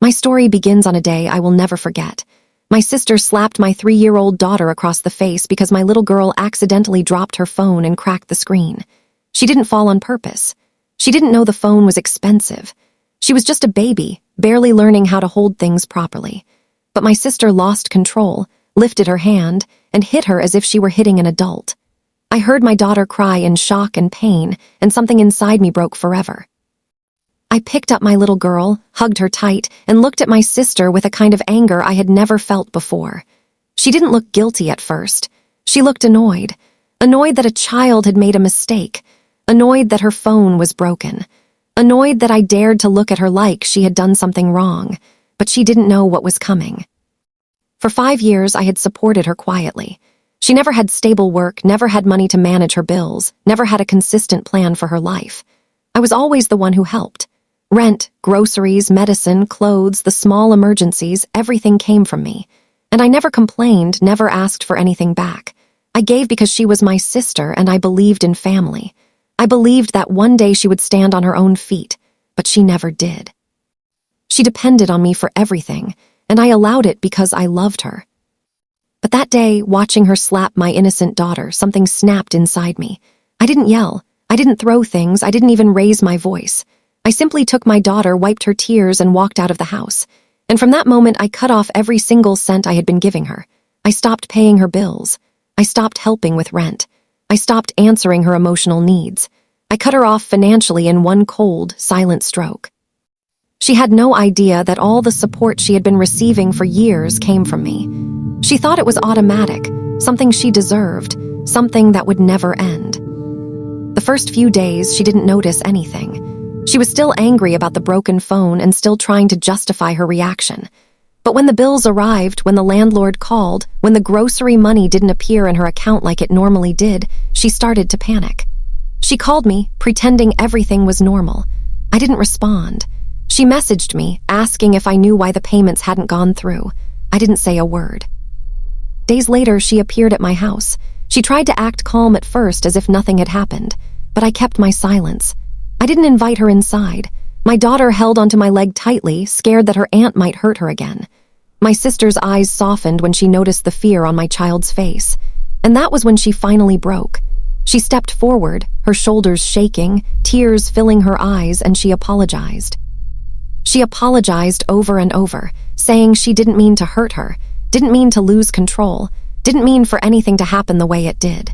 My story begins on a day I will never forget. My sister slapped my 3-year-old daughter across the face because my little girl accidentally dropped her phone and cracked the screen. She didn't fall on purpose. She didn't know the phone was expensive. She was just a baby, barely learning how to hold things properly. But my sister lost control, lifted her hand, and hit her as if she were hitting an adult. I heard my daughter cry in shock and pain, and something inside me broke forever. I picked up my little girl, hugged her tight, and looked at my sister with a kind of anger I had never felt before. She didn't look guilty at first. She looked annoyed. Annoyed that a child had made a mistake. Annoyed that her phone was broken. Annoyed that I dared to look at her like she had done something wrong, but she didn't know what was coming. For 5 years, I had supported her quietly. She never had stable work, never had money to manage her bills, never had a consistent plan for her life. I was always the one who helped. Rent, groceries, medicine, clothes, the small emergencies, everything came from me. And I never complained, never asked for anything back. I gave because she was my sister and I believed in family. I believed that one day she would stand on her own feet, but she never did. She depended on me for everything, and I allowed it because I loved her. But that day, watching her slap my innocent daughter, something snapped inside me. I didn't yell. I didn't throw things. I didn't even raise my voice. I simply took my daughter, wiped her tears, and walked out of the house. And from that moment, I cut off every single cent I had been giving her. I stopped paying her bills. I stopped helping with rent. I stopped answering her emotional needs. I cut her off financially in one cold, silent stroke. She had no idea that all the support she had been receiving for years came from me. She thought it was automatic, something she deserved, something that would never end. The first few days, she didn't notice anything. She was still angry about the broken phone and still trying to justify her reaction. But when the bills arrived, when the landlord called, when the grocery money didn't appear in her account like it normally did, she started to panic. She called me, pretending everything was normal. I didn't respond. She messaged me, asking if I knew why the payments hadn't gone through. I didn't say a word. Days later, she appeared at my house. She tried to act calm at first, as if nothing had happened, but I kept my silence. I didn't invite her inside. My daughter held onto my leg tightly, scared that her aunt might hurt her again. My sister's eyes softened when she noticed the fear on my child's face. And that was when she finally broke. She stepped forward, her shoulders shaking, tears filling her eyes, and she apologized. She apologized over and over, saying she didn't mean to hurt her, didn't mean to lose control, didn't mean for anything to happen the way it did.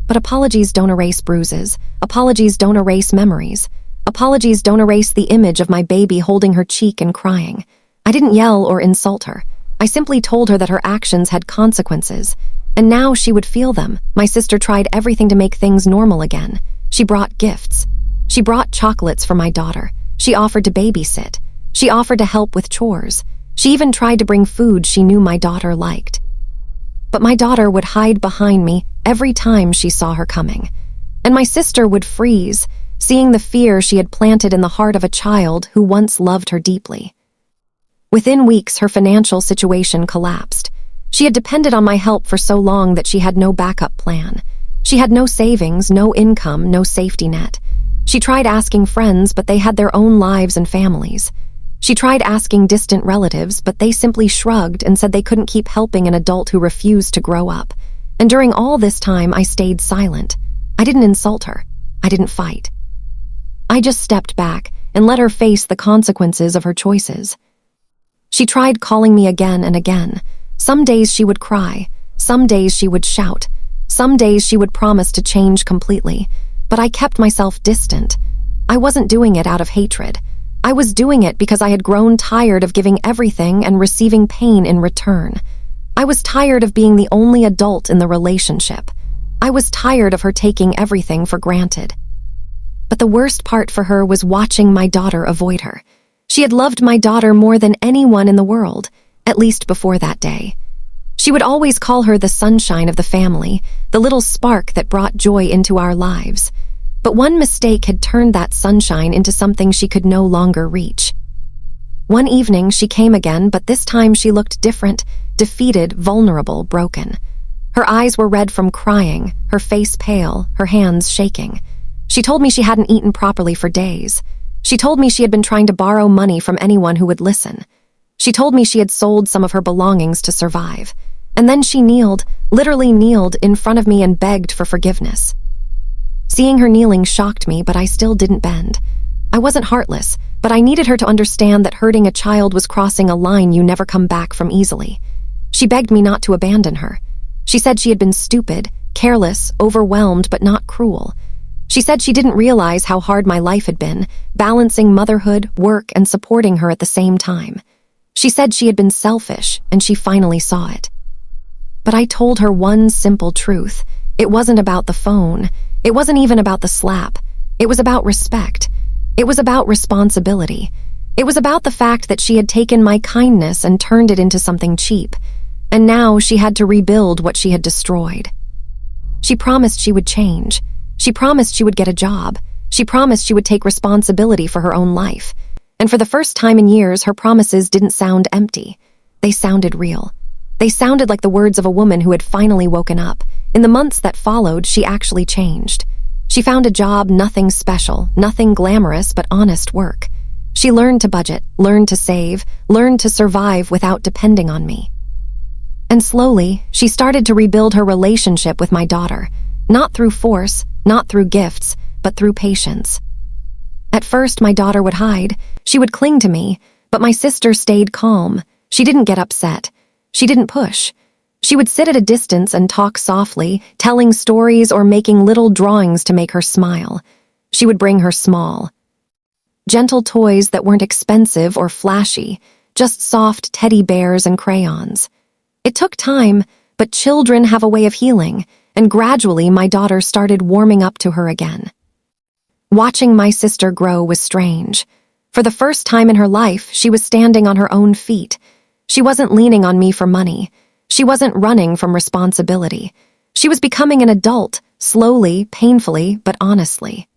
But apologies don't erase bruises. Apologies don't erase memories. Apologies don't erase the image of my baby holding her cheek and crying. I didn't yell or insult her. I simply told her that her actions had consequences, and now she would feel them. My sister tried everything to make things normal again. She brought gifts. She brought chocolates for my daughter. She offered to babysit. She offered to help with chores. She even tried to bring food she knew my daughter liked. But my daughter would hide behind me every time she saw her coming. And my sister would freeze, seeing the fear she had planted in the heart of a child who once loved her deeply. Within weeks, her financial situation collapsed. She had depended on my help for so long that she had no backup plan. She had no savings, no income, no safety net. She tried asking friends, but they had their own lives and families. She tried asking distant relatives, but they simply shrugged and said they couldn't keep helping an adult who refused to grow up. And during all this time, I stayed silent. I didn't insult her. I didn't fight. I just stepped back and let her face the consequences of her choices. She tried calling me again and again. Some days she would cry. Some days she would shout. Some days she would promise to change completely. But I kept myself distant. I wasn't doing it out of hatred. I was doing it because I had grown tired of giving everything and receiving pain in return. I was tired of being the only adult in the relationship. I was tired of her taking everything for granted. But the worst part for her was watching my daughter avoid her. She had loved my daughter more than anyone in the world, at least before that day. She would always call her the sunshine of the family, the little spark that brought joy into our lives. But one mistake had turned that sunshine into something she could no longer reach. One evening she came again, but this time she looked different, defeated, vulnerable, broken. Her eyes were red from crying, her face pale, her hands shaking. She told me she hadn't eaten properly for days. She told me she had been trying to borrow money from anyone who would listen. She told me she had sold some of her belongings to survive. And then she kneeled, literally kneeled, in front of me and begged for forgiveness. Seeing her kneeling shocked me, but I still didn't bend. I wasn't heartless, but I needed her to understand that hurting a child was crossing a line you never come back from easily. She begged me not to abandon her. She said she had been stupid, careless, overwhelmed, but not cruel. She said she didn't realize how hard my life had been, balancing motherhood, work, and supporting her at the same time. She said she had been selfish, and she finally saw it. But I told her one simple truth. It wasn't about the phone. It wasn't even about the slap. It was about respect. It was about responsibility. It was about the fact that she had taken my kindness and turned it into something cheap. And now she had to rebuild what she had destroyed. She promised she would change. She promised she would get a job. She promised she would take responsibility for her own life. And for the first time in years, her promises didn't sound empty. They sounded real. They sounded like the words of a woman who had finally woken up. In the months that followed, she actually changed. She found a job, nothing special, nothing glamorous, but honest work. She learned to budget, learned to save, learned to survive without depending on me. And slowly, she started to rebuild her relationship with my daughter, not through force, not through gifts, but through patience. At first, my daughter would hide. She would cling to me, but my sister stayed calm. She didn't get upset. She didn't push. She would sit at a distance and talk softly, telling stories or making little drawings to make her smile. She would bring her small, gentle toys that weren't expensive or flashy, just soft teddy bears and crayons. It took time, but children have a way of healing, and gradually my daughter started warming up to her again. Watching my sister grow was strange. For the first time in her life, she was standing on her own feet. She wasn't leaning on me for money. She wasn't running from responsibility. She was becoming an adult, slowly, painfully, but honestly.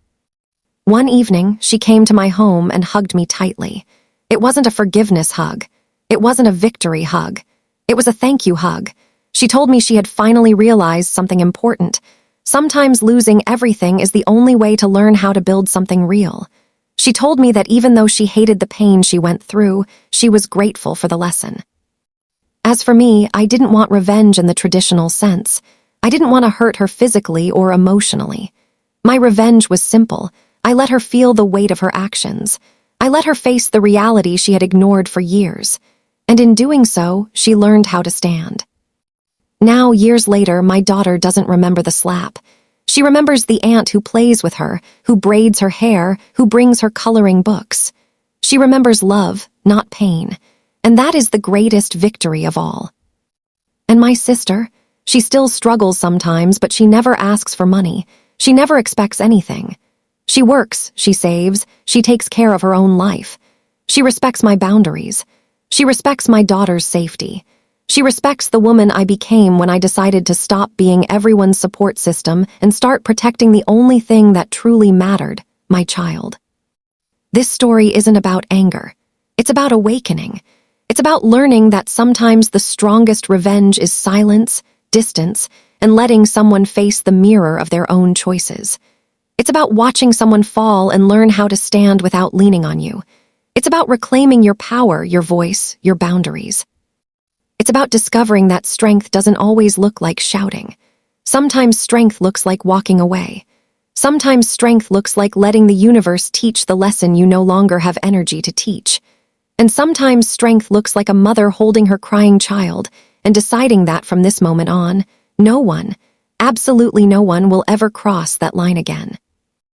One evening, she came to my home and hugged me tightly. It wasn't a forgiveness hug. It wasn't a victory hug. It was a thank you hug. She told me she had finally realized something important. Sometimes losing everything is the only way to learn how to build something real. She told me that even though she hated the pain she went through, she was grateful for the lesson. As for me, I didn't want revenge in the traditional sense. I didn't want to hurt her physically or emotionally. My revenge was simple. I let her feel the weight of her actions. I let her face the reality she had ignored for years. And in doing so, she learned how to stand. Now, years later, my daughter doesn't remember the slap. She remembers the aunt who plays with her, who braids her hair, who brings her coloring books. She remembers love, not pain. And that is the greatest victory of all. And my sister, she still struggles sometimes, but she never asks for money. She never expects anything. She works, she saves, she takes care of her own life. She respects my boundaries. She respects my daughter's safety. She respects the woman I became when I decided to stop being everyone's support system and start protecting the only thing that truly mattered, my child. This story isn't about anger. It's about awakening. It's about learning that sometimes the strongest revenge is silence, distance, and letting someone face the mirror of their own choices. It's about watching someone fall and learn how to stand without leaning on you. It's about reclaiming your power, your voice, your boundaries. It's about discovering that strength doesn't always look like shouting. Sometimes strength looks like walking away. Sometimes strength looks like letting the universe teach the lesson you no longer have energy to teach. And sometimes strength looks like a mother holding her crying child and deciding that from this moment on, no one, absolutely no one will ever cross that line again.